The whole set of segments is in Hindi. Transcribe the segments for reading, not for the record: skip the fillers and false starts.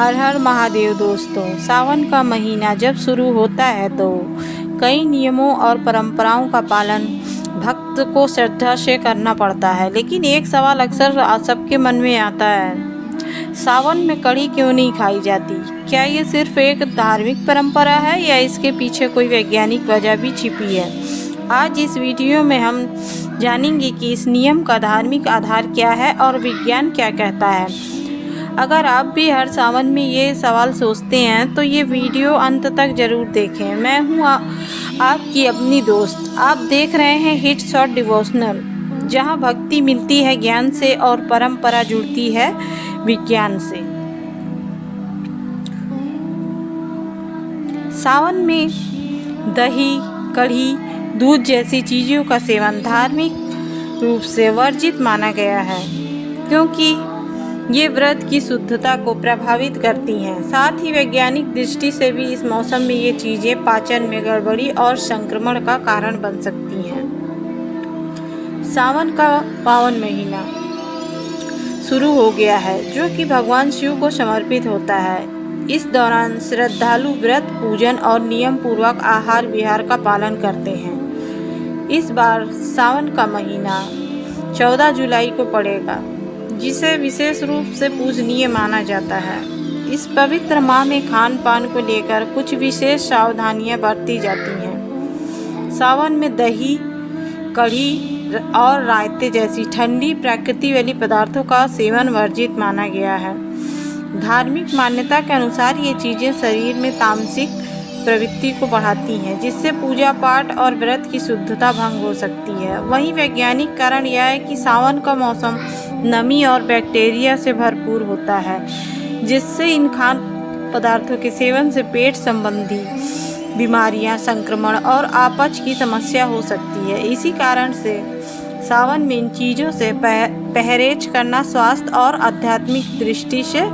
हर हर महादेव दोस्तों। सावन का महीना जब शुरू होता है तो कई नियमों और परंपराओं का पालन भक्त को श्रद्धा से करना पड़ता है। लेकिन एक सवाल अक्सर सबके मन में आता है, सावन में कढ़ी क्यों नहीं खाई जाती? क्या ये सिर्फ एक धार्मिक परंपरा है या इसके पीछे कोई वैज्ञानिक वजह भी छिपी है? आज इस वीडियो में हम जानेंगे कि इस नियम का धार्मिक आधार क्या है और विज्ञान क्या कहता है। अगर आप भी हर सावन में ये सवाल सोचते हैं तो ये वीडियो अंत तक ज़रूर देखें। मैं हूँ आपकी अपनी दोस्त। आप देख रहे हैं हिट शॉट डिवोशनल, जहाँ भक्ति मिलती है ज्ञान से और परंपरा जुड़ती है विज्ञान से। सावन में दही, कढ़ी, दूध जैसी चीज़ों का सेवन धार्मिक रूप से वर्जित माना गया है, क्योंकि ये व्रत की शुद्धता को प्रभावित करती हैं। साथ ही वैज्ञानिक दृष्टि से भी इस मौसम में ये चीज़ें पाचन में गड़बड़ी और संक्रमण का कारण बन सकती हैं। सावन का पावन महीना शुरू हो गया है, जो कि भगवान शिव को समर्पित होता है। इस दौरान श्रद्धालु व्रत, पूजन और नियम पूर्वक आहार विहार का पालन करते हैं। इस बार सावन का महीना 14 जुलाई को पड़ेगा, जिसे विशेष रूप से पूजनीय माना जाता है। इस पवित्र माह में खान पान को लेकर कुछ विशेष सावधानियां बरती जाती हैं। सावन में दही, कढ़ी और रायते जैसी ठंडी प्रकृति वाली पदार्थों का सेवन वर्जित माना गया है। धार्मिक मान्यता के अनुसार ये चीज़ें शरीर में तामसिक प्रवृत्ति को बढ़ाती हैं, जिससे पूजा पाठ और व्रत की शुद्धता भंग हो सकती है। वहीं वैज्ञानिक कारण यह है कि सावन का मौसम नमी और बैक्टीरिया से भरपूर होता है, जिससे इन खाद्य पदार्थों के सेवन से पेट संबंधी बीमारियां, संक्रमण और अपच की समस्या हो सकती है। इसी कारण से सावन में इन चीज़ों से परहेज करना स्वास्थ्य और आध्यात्मिक दृष्टि से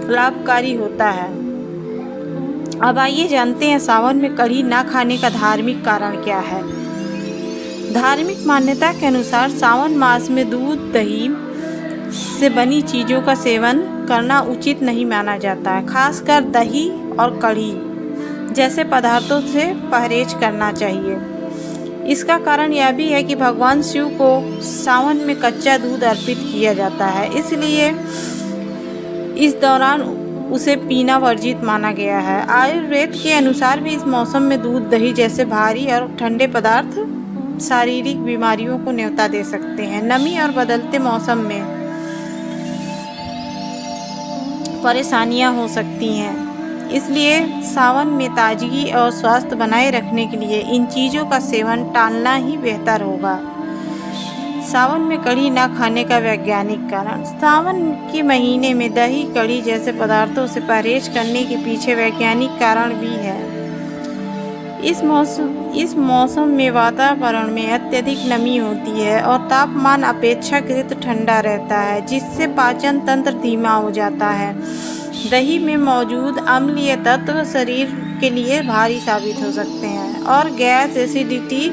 लाभकारी होता है। अब आइए जानते हैं सावन में कढ़ी ना खाने का धार्मिक कारण क्या है। धार्मिक मान्यता के अनुसार सावन मास में दूध, दही से बनी चीज़ों का सेवन करना उचित नहीं माना जाता है। खासकर दही और कढ़ी जैसे पदार्थों से परहेज करना चाहिए। इसका कारण यह भी है कि भगवान शिव को सावन में कच्चा दूध अर्पित किया जाता है, इसलिए इस दौरान उसे पीना वर्जित माना गया है। आयुर्वेद के अनुसार भी इस मौसम में दूध, दही जैसे भारी और ठंडे पदार्थ शारीरिक बीमारियों को न्योता दे सकते हैं। नमी और बदलते मौसम में परेशानियां हो सकती हैं, इसलिए सावन में ताजगी और स्वास्थ्य बनाए रखने के लिए इन चीज़ों का सेवन टालना ही बेहतर होगा। सावन में कढ़ी ना खाने का वैज्ञानिक कारण। सावन के महीने में दही, कढ़ी जैसे पदार्थों से परहेज करने के पीछे वैज्ञानिक कारण भी है। इस मौसम में वातावरण में अत्यधिक नमी होती है और तापमान अपेक्षाकृत ठंडा रहता है, जिससे पाचन तंत्र धीमा हो जाता है। दही में मौजूद अम्लीय तत्व शरीर के लिए भारी साबित हो सकते हैं और गैस, एसिडिटी,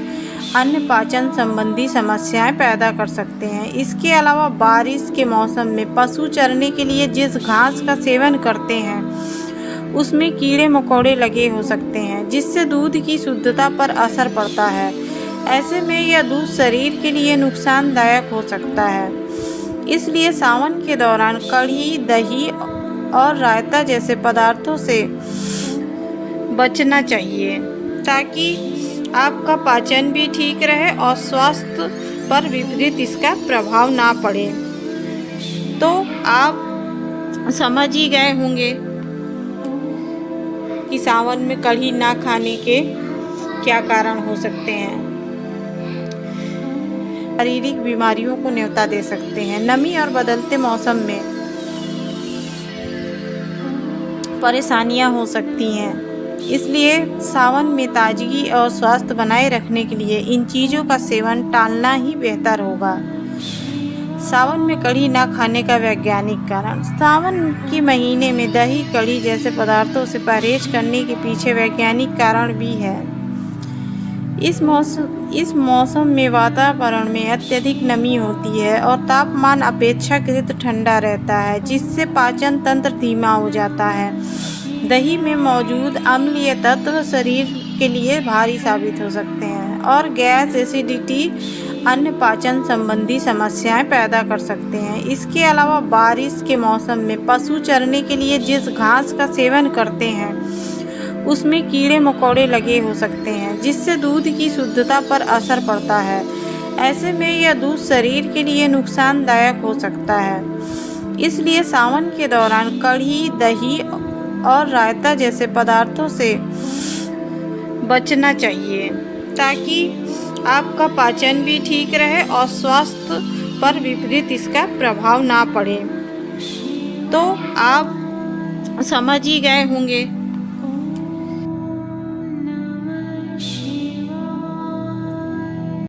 अन्य पाचन संबंधी समस्याएं पैदा कर सकते हैं। इसके अलावा बारिश के मौसम में पशु चरने के लिए जिस घास का सेवन करते हैं उसमें कीड़े मकोड़े लगे हो सकते हैं, जिससे दूध की शुद्धता पर असर पड़ता है। ऐसे में यह दूध शरीर के लिए नुकसानदायक हो सकता है। इसलिए सावन के दौरान कढ़ी, दही और रायता जैसे पदार्थों से बचना चाहिए, ताकि आपका पाचन भी ठीक रहे और स्वास्थ्य पर विपरीत इसका प्रभाव ना पड़े। तो आप समझ ही गए होंगे कि सावन में कढ़ी ना खाने के क्या कारण हो सकते हैं। शारीरिक बीमारियों को न्योता दे सकते हैं। नमी और बदलते मौसम में परेशानियां हो सकती हैं, इसलिए सावन में ताजगी और स्वास्थ्य बनाए रखने के लिए इन चीज़ों का सेवन टालना ही बेहतर होगा। सावन में कढ़ी ना खाने का वैज्ञानिक कारण। सावन के महीने में दही, कढ़ी जैसे पदार्थों से परहेज करने के पीछे वैज्ञानिक कारण भी है। इस मौसम में वातावरण में अत्यधिक नमी होती है और तापमान अपेक्षाकृत ठंडा रहता है, जिससे पाचन तंत्र धीमा हो जाता है। दही में मौजूद अम्लीय तत्व शरीर के लिए भारी साबित हो सकते हैं और गैस, एसिडिटी, अन्य पाचन संबंधी समस्याएं पैदा कर सकते हैं। इसके अलावा बारिश के मौसम में पशु चरने के लिए जिस घास का सेवन करते हैं उसमें कीड़े मकोड़े लगे हो सकते हैं, जिससे दूध की शुद्धता पर असर पड़ता है। ऐसे में यह दूध शरीर के लिए नुकसानदायक हो सकता है। इसलिए सावन के दौरान कढ़ी, दही और रायता जैसे पदार्थों से बचना चाहिए, ताकि आपका पाचन भी ठीक रहे और स्वास्थ्य पर विपरीत इसका प्रभाव ना पड़े। तो आप समझ ही गए होंगे